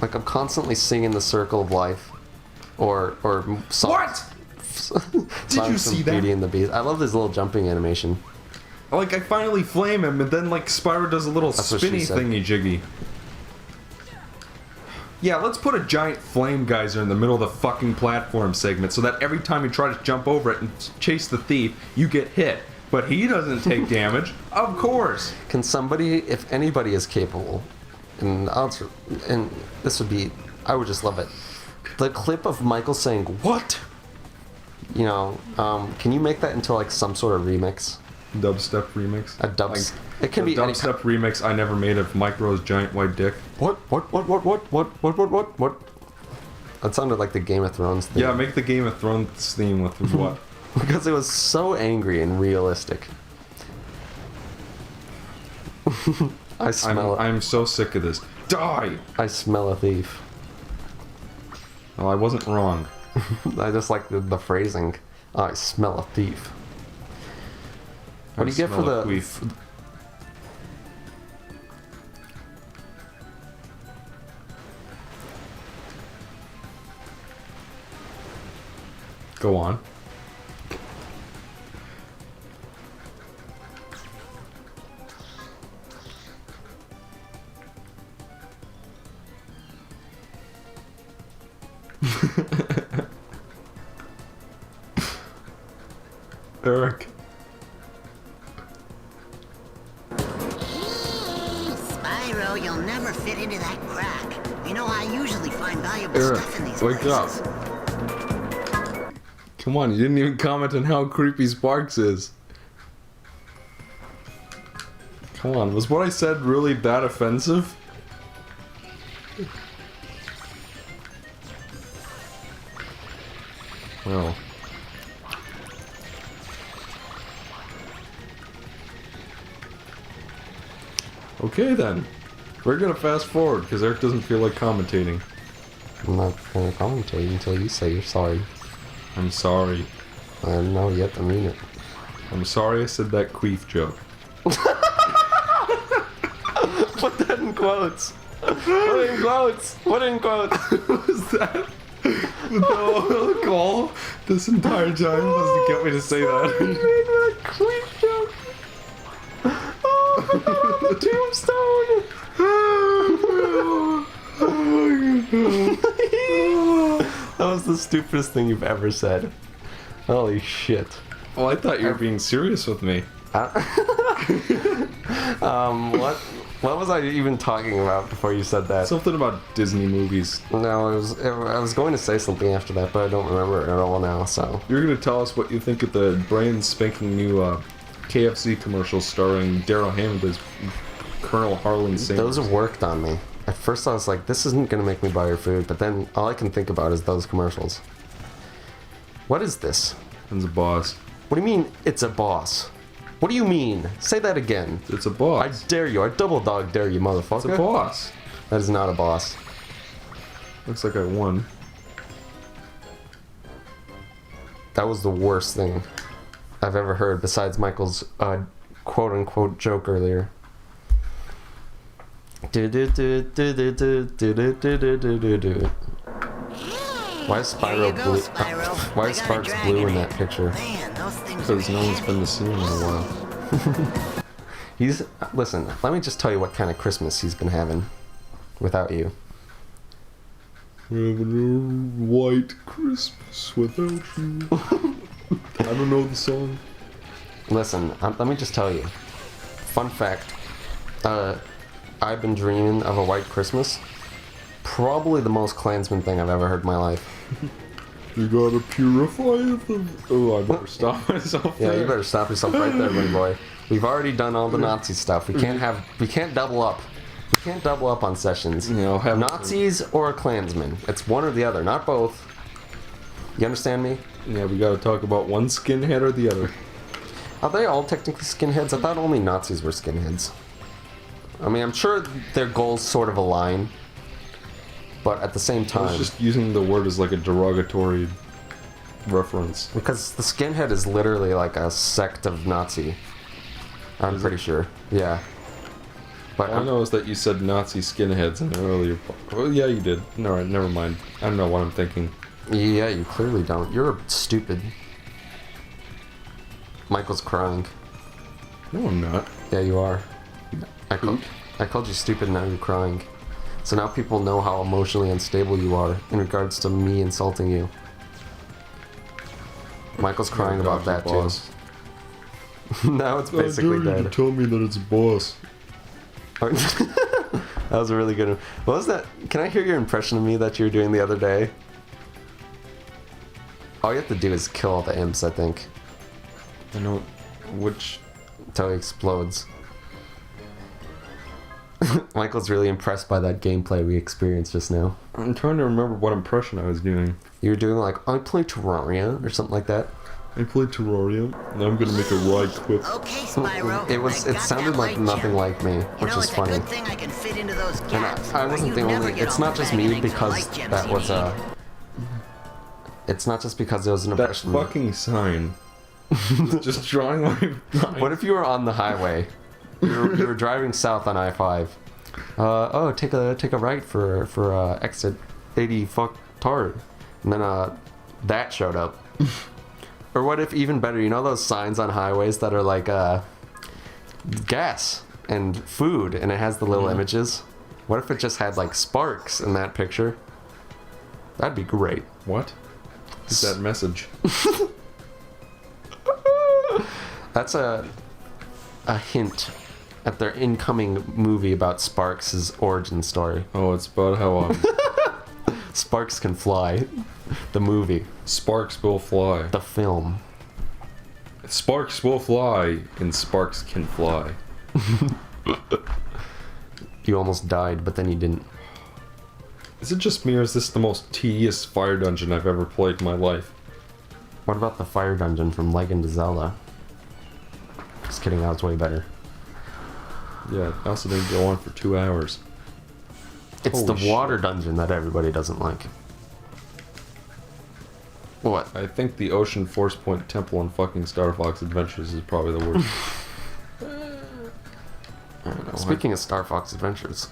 Like, I'm constantly singing The Circle of Life. Or songs. What? Did you see that? Beauty and the Beast. I love this little jumping animation. Like, I finally flame him, and then, like, Spyro does a little spinny thingy-jiggy. Yeah, let's put a giant flame geyser in the middle of the fucking platform segment so that every time you try to jump over it and chase the thief, you get hit. But he doesn't take damage. Of course. Can somebody, if anybody is capable, and this would be, I would just love it. The clip of Michael saying, "What?" You know, can you make that into like some sort of remix? Dubstep remix? A dubstep. It can be dubstep remix I never made of Micro's giant white dick. What? That sounded like the Game of Thrones theme. Yeah, make the Game of Thrones theme with what? Because it was so angry and realistic. I smell it. I'm so sick of this. Die! I smell a thief. Well, I wasn't wrong. I just like the phrasing. I smell a thief. What do you get for the... Go on. Eric. Spyro, you'll never fit into that crack. You know, I usually find valuable Eric, stuff in these wake places. up. Come on, you didn't even comment on how creepy Sparks is. Come on, was what I said really that offensive? Well. Okay then. We're gonna fast forward because Eric doesn't feel like commentating. I'm not gonna commentate until you say you're sorry. I'm sorry. I don't know yet to mean it. I'm sorry I said that queef joke. Put that in quotes. Put in quotes. Put in quotes. Was that the whole call this entire time was to get me to say that? I made that queef joke. Oh, the tombstone. That was the stupidest thing you've ever said. Holy shit. Well, I thought you were being serious with me. What was I even talking about before you said that? Something about Disney movies. No, I was going to say something after that, but I don't remember it at all now, so. You're going to tell us what you think of the brand spanking new KFC commercial starring Daryl Hammond as Colonel Harlan Sanders. Those have worked on me. At first I was like, this isn't going to make me buy your food, but then all I can think about is those commercials. What is this? It's a boss. What do you mean, it's a boss? What do you mean? Say that again. It's a boss. I dare you. I double dog dare you, motherfucker. It's a boss. That is not a boss. Looks like I won. That was the worst thing I've ever heard besides Michael's quote-unquote joke earlier. Why is Spyro blue? Why is Sparks blue in that picture? Because no one's been to see him in a while. Listen, let me just tell you what kind of Christmas he's been having without you. Having a white Christmas without you. I don't know the song. Listen, let me just tell you. Fun fact. I've been dreaming of a white Christmas. Probably the most Klansman thing I've ever heard in my life. You gotta purify them. Oh, I better stop myself there. Yeah, you better stop yourself right there, buddy boy. We've already done all the Nazi stuff. We can't double up. We can't double up on sessions. You know, Nazis or a Klansman. It's one or the other, not both. You understand me? Yeah, we gotta talk about one skinhead or the other. Are they all technically skinheads? I thought only Nazis were skinheads. I mean, I'm sure their goals sort of align. But at the same time... I was just using the word as like a derogatory reference. Because the skinhead is literally like a sect of Nazi. I'm pretty sure. Yeah. But All I know is that you said Nazi skinheads in an earlier. Oh yeah, you did. No, never mind. I don't know what I'm thinking. yeah, you clearly don't. You're stupid. Michael's crying. No, I'm not. Yeah, you are. I called you stupid, now you're crying. So now people know how emotionally unstable you are in regards to me insulting you. Michael's crying about that too. Now it's basically dead. Tell me that it's a boss. That was a really good one. What was that? Can I hear your impression of me that you were doing the other day? All you have to do is kill all the imps, I think. I know which. Until he explodes. Michael's really impressed by that gameplay we experienced just now. I'm trying to remember what impression I was doing. You were doing like, I play Terraria or something like that. I played Terraria. Now I'm gonna make a wry quip. Okay, Spyro. It sounded like nothing like me, which is funny. It's a good thing I can fit into those And gaps. I wasn't the only. It's not just me because that was a. It's not just because it was an That impression. fucking sign. Just drawing my. What if you were on the highway? You were driving south on I-5. Oh, take a right for exit 80 fuck tard, and then that showed up. Or what if, even better, you know those signs on highways that are like gas and food, and it has the little images? What if it just had like sparks in that picture? That'd be great. What is that message? That's a hint at their incoming movie about Sparks' origin story. Oh, it's about how Sparks can fly. The movie. sparks will fly. The film. Sparks will fly, and sparks can fly. You almost died, but then you didn't. Is it just me, or is this the most tedious fire dungeon I've ever played in my life? What about the fire dungeon from Legend of Zelda? Just kidding, that was way better. Yeah, it also didn't go on for 2 hours. It's Holy the water dungeon that everybody doesn't like. What? I think the Ocean Force Point Temple in fucking Star Fox Adventures is probably the worst. I don't know. Speaking of Star Fox Adventures.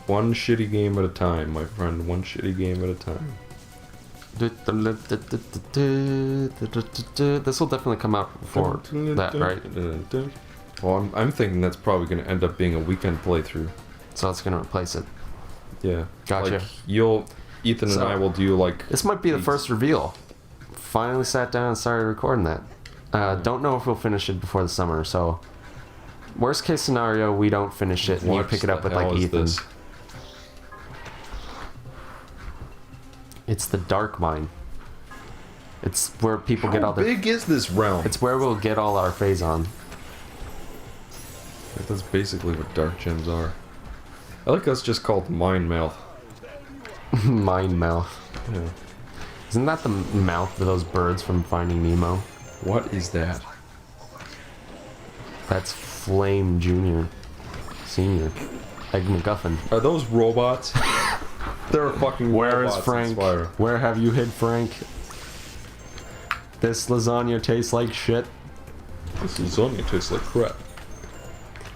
One shitty game at a time, my friend. One shitty game at a time. This will definitely come out before that, right? Well, I'm thinking that's probably going to end up being a weekend playthrough. So it's going to replace it. Yeah. Gotcha. Like, Ethan and So, I will do like... This might be the first reveal. Finally sat down and started recording that. Don't know if we'll finish it before the summer, so... Worst case scenario, we don't finish it and you pick it up with like Ethan. It's the Dark Mine. It's where people get all How big is this realm? It's where we'll get all our phase on. That's basically what dark gems are. I like us just called Mine Mouth. Mine Mouth. Yeah. Isn't that the mouth of those birds from Finding Nemo? What is that? That's Flame Jr. Senior. Egg McGuffin. Are those robots? They're fucking Where is robots in Frank? Spyro. Where have you hid Frank? This lasagna tastes like shit. This lasagna tastes like crap.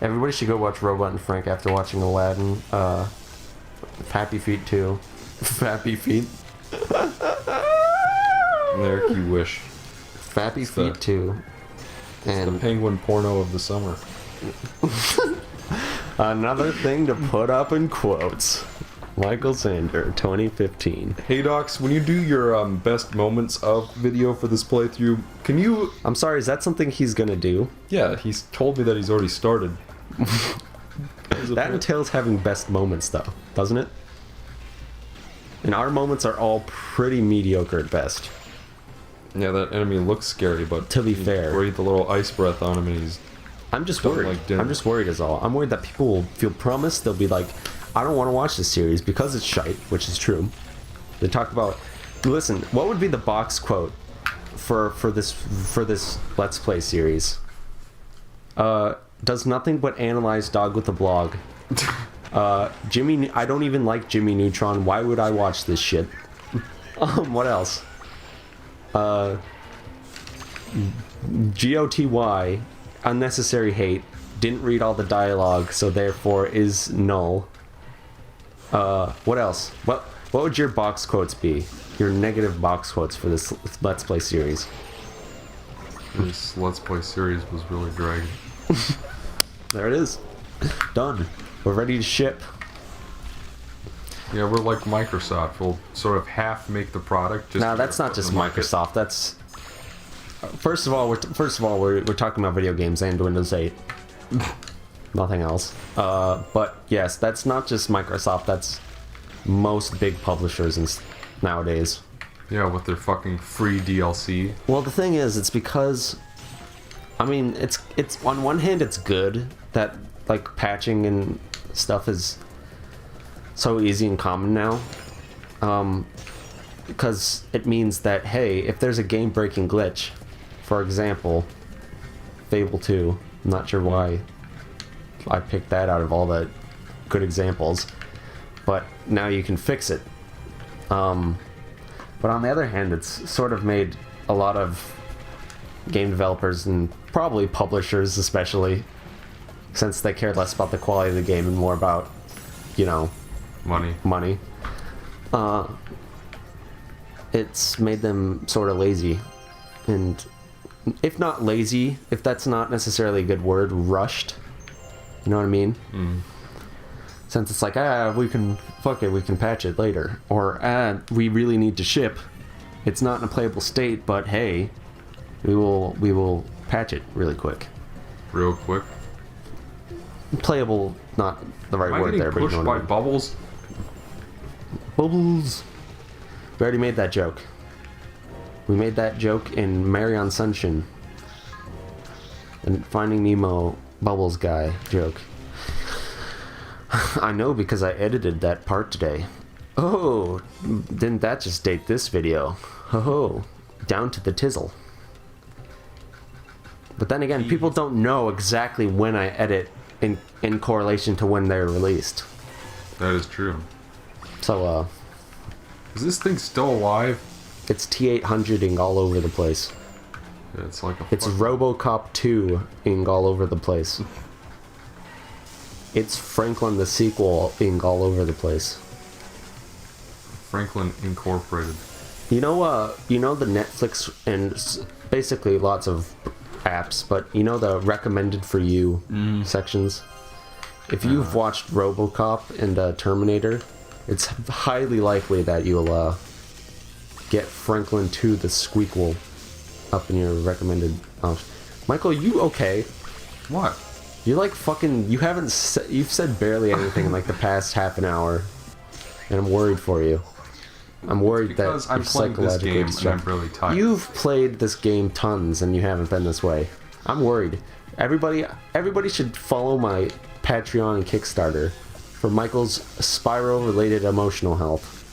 Everybody should go watch Robot and Frank after watching Aladdin. Happy Feet 2. Fappy Feet. There, you wish. Fappy Feet the- 2. The And penguin porno of the summer. another thing to put up in quotes. Michael Sander, 2015. Hey Docs, when you do your best moments of video for this playthrough, can you... I'm sorry, is that something he's gonna do? Yeah, he's told me that he's already started. That entails having best moments, though, doesn't it? And our moments are all pretty mediocre at best. Yeah, that enemy looks scary, but... To be you fair. breathe a little ice breath on him and he's... I'm just Doesn't worried. like dinner. I'm just worried is all. I'm worried that people will feel promised. They'll be like, I don't want to watch this series because it's shite, which is true. They talk about... Listen, what would be the box quote for this Let's Play series? Does nothing but analyze dog with a blog. Jimmy... I don't even like Jimmy Neutron. Why would I watch this shit? What else? GOTY, unnecessary hate, didn't read all the dialogue, so therefore is null. What else? What would your box quotes be? Your negative box quotes for this Let's Play series? This Let's Play series was really dragging. There it is. Done. We're ready to ship. Yeah, we're like Microsoft. We'll sort of half make the product. Just No, that's not just Microsoft. That's first of all, we're talking about video games and Windows 8. Nothing else. But yes, that's not just Microsoft. That's most big publishers nowadays. Yeah, with their fucking free DLC. Well, the thing is, it's because, I mean, it's on one hand, it's good that like patching and stuff is so easy and common now, because it means that, hey, if there's a game-breaking glitch, for example, Fable 2, I'm not sure why I picked that out of all the good examples, but now you can fix it. But on the other hand, it's sort of made a lot of game developers and probably publishers especially, since they care less about the quality of the game and more about, you know, money. It's made them sort of lazy, and if not lazy, if that's not necessarily a good word, rushed. You know what I mean? Since it's like, we can patch it later, or we really need to ship. It's not in a playable state, but hey, we will patch it really quick. Real quick. Playable, not the right word there, but you know what I mean. Bubbles? Bubbles. We already made that joke. We made that joke in Mary on Sunshine. And Finding Nemo Bubbles guy joke. I know because I edited that part today. Oh, didn't that just date this video? Oh, down to the tizzle. But then again, people don't know exactly when I edit in correlation to when they're released. That is true. So, is this thing still alive? It's T800ing all over the place. Yeah, it's like a It's RoboCop 2ing all over the place. It's Franklin the sequel-ing all over the place. Franklin Incorporated. You know the Netflix and basically lots of apps, but you know the recommended for you sections? If you've watched RoboCop and Terminator, it's highly likely that you'll get Franklin 2 the Squeakquel up in your recommended. Michael, you okay? What? You're like fucking. You've said barely anything in like the past half an hour, and I'm worried for you. I'm worried because that I'm you're playing this psychologically game and distracted. I'm really tired. You've played this game tons, and you haven't been this way. I'm worried. Everybody should follow my Patreon and Kickstarter for Michael's Spyro-related emotional health.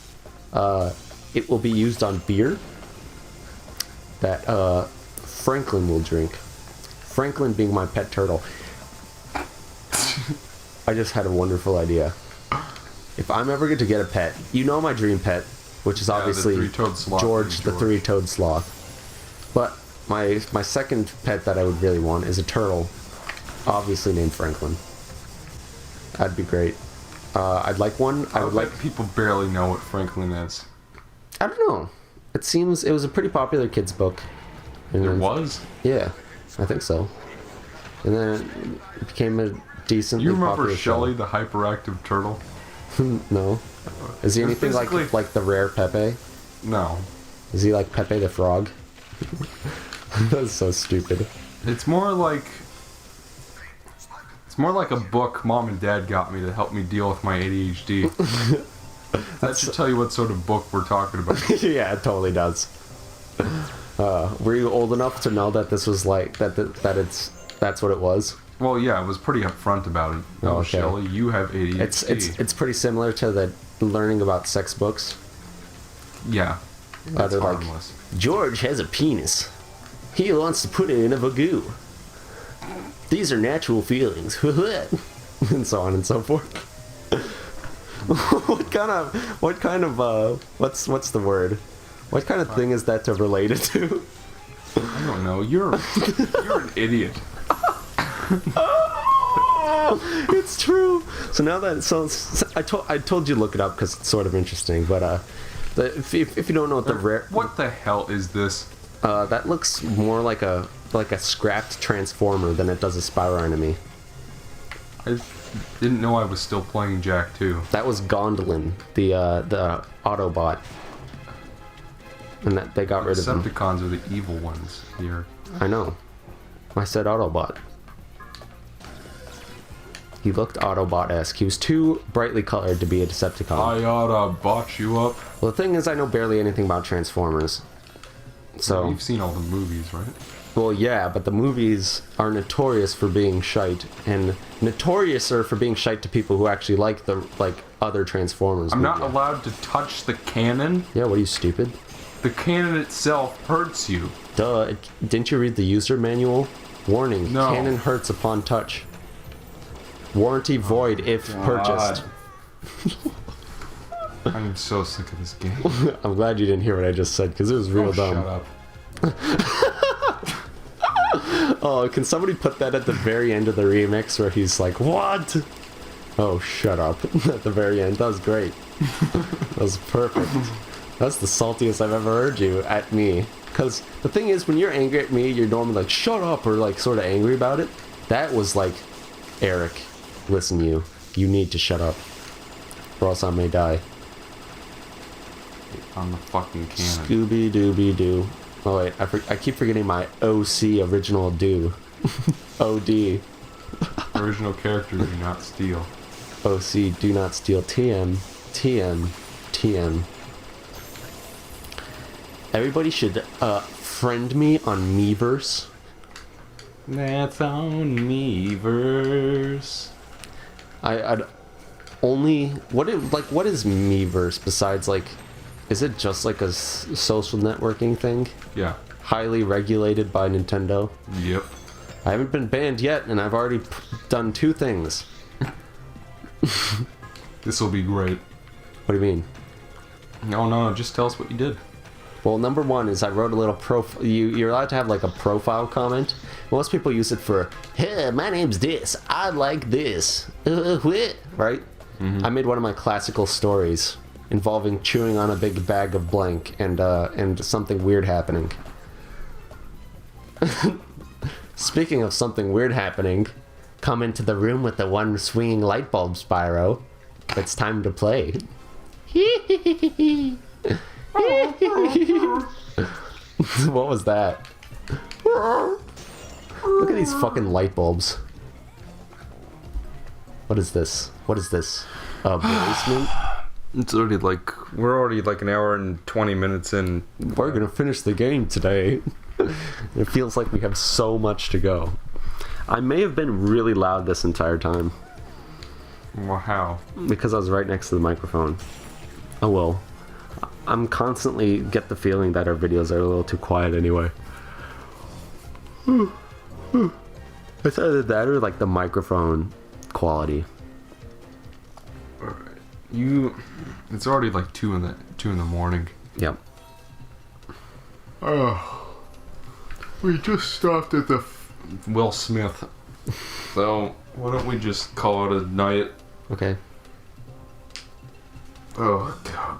It will be used on beer that Franklin will drink. Franklin being my pet turtle. I just had a wonderful idea. If I'm ever going to get a pet, you know my dream pet, which is obviously George the three-toed sloth. But my second pet that I would really want is a turtle, obviously named Franklin. That'd be great. I'd like one. I would like. People barely know what Franklin is. I don't know. It was a pretty popular kids book. And It was? Yeah, I think so. And then it became a decently You remember popular Shelly, show. the hyperactive turtle? No. Is he It's anything basically- like the rare Pepe? No. Is he like Pepe the Frog? That's so stupid. It's more like a book Mom and Dad got me to help me deal with my ADHD. That should tell you what sort of book we're talking about. Yeah, it totally does. Were you old enough to know that this was like that's what it was? Well, yeah, I was pretty upfront about it. No, okay. Shelly, you have ADHD. It's pretty similar to the learning about sex books. Yeah. That's They're like, harmless. George has a penis. He wants to put it in a vagoo. These are natural feelings. And so on and so forth. What kind of what's the word? What kind of thing is that to relate it to? I don't know. You're an idiot. It's true. So now that I told you to look it up because it's sort of interesting. But if you don't know what the rare What the hell is this? that looks more like a scrapped transformer than it does a Spyro enemy. I didn't know I was still playing Jack 2. That was Gondolin, the Autobot, and that they got rid of him. Decepticons are the evil ones here. I know. I said Autobot. He looked Autobot-esque. He was too brightly colored to be a Decepticon. I oughta botch you up. Well, the thing is, I know barely anything about Transformers. So, You've seen all the movies, right? well, yeah, but the movies are notorious for being shite, and notoriouser for being shite to people who actually like other Transformers. I'm not allowed to touch the cannon. Yeah, what are you, stupid? The cannon itself hurts you. Duh, didn't you read the user manual? Warning, No. cannon hurts upon touch. Warranty void if purchased. I'm so sick of this game. I'm glad you didn't hear what I just said, because it was real dumb. Shut up. Oh, can somebody put that at the very end of the remix where he's like, what? Oh, shut up. At the very end. That was great. That was perfect. That's the saltiest I've ever heard you at me. Because the thing is, when you're angry at me, you're normally like, shut up, or like sort of angry about it. That was like, Eric, listen, you need to shut up, or else I may die. On the fucking cannon. Scooby-Dooby-Doo. Oh wait, I keep forgetting my OC original do. OD. Original character do not steal. OC do not steal. TM. TM. TM. Everybody should friend me on Miiverse. That's on Miiverse. I'd only what is Miiverse besides like, is it just like a social networking thing? Yeah. Highly regulated by Nintendo. Yep. I haven't been banned yet, and I've already done 2 things. This will be great. What do you mean? No, just tell us what you did. Well, number 1 is I wrote a little profile. You're allowed to have like a profile comment. Most people use it for, hey, my name's this. I like this. Right? I made one of my classical stories involving chewing on a big bag of blank and something weird happening. Speaking of something weird happening, come into the room with the one swinging light bulb, Spyro. It's time to play. What was that? Look at these fucking light bulbs. What is this? What is this? A basement? We're already like an hour and 20 minutes in. We're gonna finish the game today. It feels like we have so much to go. I may have been really loud this entire time. Well, how? Because I was right next to the microphone. Oh well. I'm constantly get the feeling that our videos are a little too quiet anyway. It's either that or like the microphone quality. It's already like 2 in the morning. Yep. Oh, we just stopped at the Will Smith. So why don't we just call it a night? Okay. Oh god.